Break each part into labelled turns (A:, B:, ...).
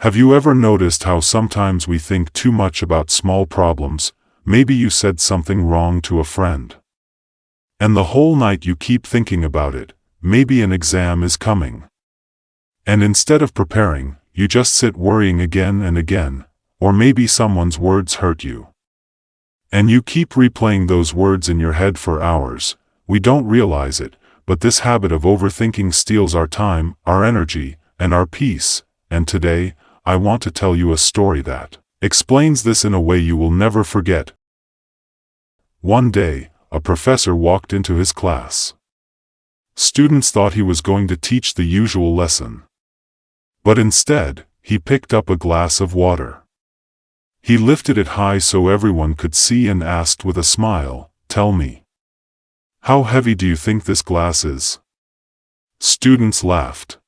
A: Have you ever noticed how sometimes we think too much about small problems? Maybe you said something wrong to a friend. And the whole night you keep thinking about it. Maybe an exam is coming. And instead of preparing, you just sit worrying again and again. Or maybe someone's words hurt you. And you keep replaying those words in your head for hours. We don't realize it, but this habit of overthinking steals our time, our energy, and our peace. And today, I want to tell you a story that explains this in a way you will never forget. One day, a professor walked into his class. Students thought he was going to teach the usual lesson. But instead, he picked up a glass of water. He lifted it high so everyone could see and asked with a smile, "Tell me, how heavy do you think this glass is?" Students laughed.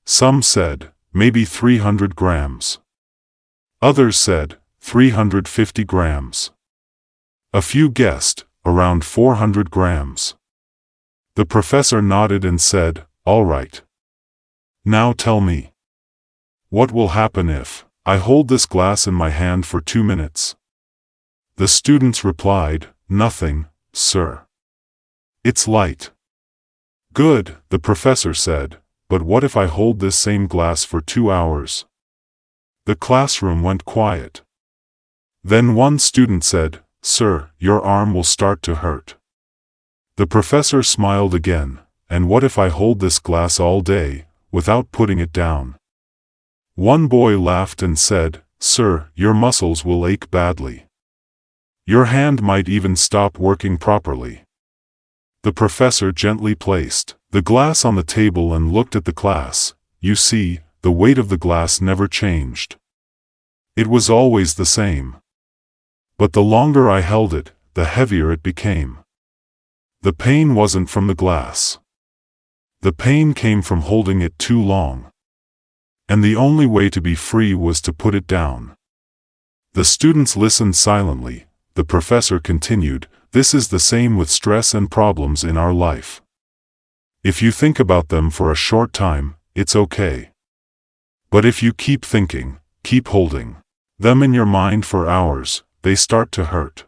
A: Some said, "Maybe 300 grams. Others said, 350 grams. A few guessed, around 400 grams. The professor nodded and said, "All right. Now tell me, what will happen if I hold this glass in my hand for 2 minutes?" The students replied, "Nothing, sir. It's light." "Good," the professor said, "but what if I hold this same glass for 2 hours?" The classroom went quiet. Then one student said, "Sir, your arm will start to hurt." The professor smiled again, "And what if I hold this glass all day, without putting it down?" One boy laughed and said, "Sir, your muscles will ache badly. Your hand might even stop working properly." The professor gently placed the glass on the table and looked at the class. You see, the weight of the glass never changed. It was always the same. But the longer I held it, the heavier it became. The pain wasn't from the glass. The pain came from holding it too long. And the only way to be free was to put it down. The students listened silently. The professor continued, "This is the same with stress and problems in our life. If you think about them for a short time, it's okay. But if you keep thinking, keep holding them in your mind for hours, they start to hurt.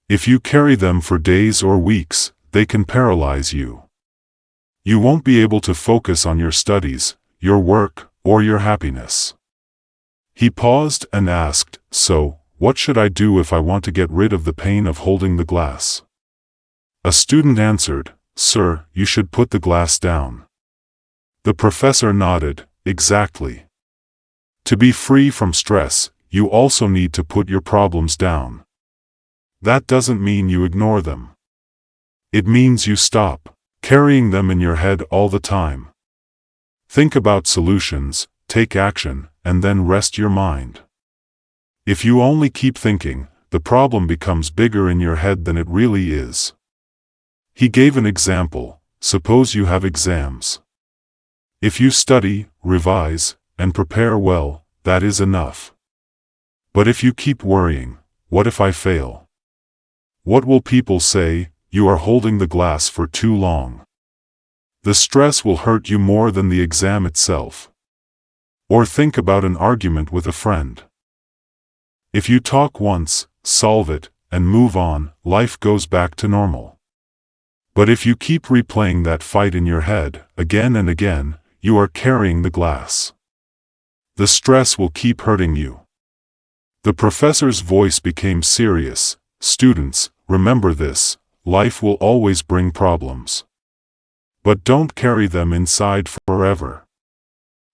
A: If you carry them for days or weeks, they can paralyze you. You won't be able to focus on your studies, your work, or your happiness." He paused and asked, "So, what should I do if I want to get rid of the pain of holding the glass?" A student answered, "Sir, you should put the glass down." The professor nodded, "Exactly. To be free from stress, you also need to put your problems down. That doesn't mean you ignore them. It means you stop carrying them in your head all the time. Think about solutions, take action, and then rest your mind. If you only keep thinking, the problem becomes bigger in your head than it really is." He gave an example. Suppose you have exams. If you study, revise, and prepare well, that is enough. But if you keep worrying, "What if I fail? What will people say?" you are holding the glass for too long. The stress will hurt you more than the exam itself. Or think about an argument with a friend. If you talk once, solve it, and move on, life goes back to normal. But if you keep replaying that fight in your head, again and again, you are carrying the glass. The stress will keep hurting you. The professor's voice became serious. "Students, remember this, life will always bring problems. But don't carry them inside forever.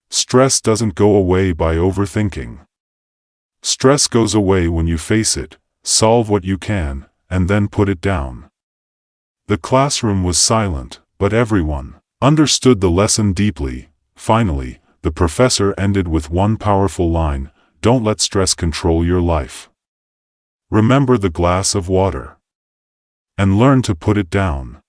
A: Stress doesn't go away by overthinking. Stress goes away when you face it, solve what you can, and then put it down." The classroom was silent, but everyone understood the lesson deeply. Finally, the professor ended with one powerful line, "Don't let stress control your life. Remember the glass of water. And learn to put it down."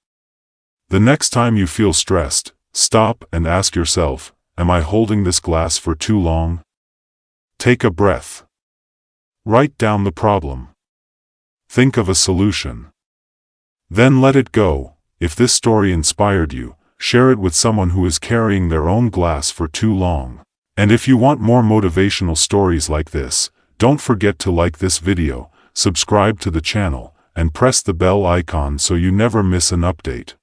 A: The next time you feel stressed, stop and ask yourself, "Am I holding this glass for too long?" Take a breath. Write down the problem. Think of a solution. Then let it go. If this story inspired you, share it with someone who is carrying their own glass for too long. And if you want more motivational stories like this, don't forget to like this video, subscribe to the channel, and press the bell icon so you never miss an update.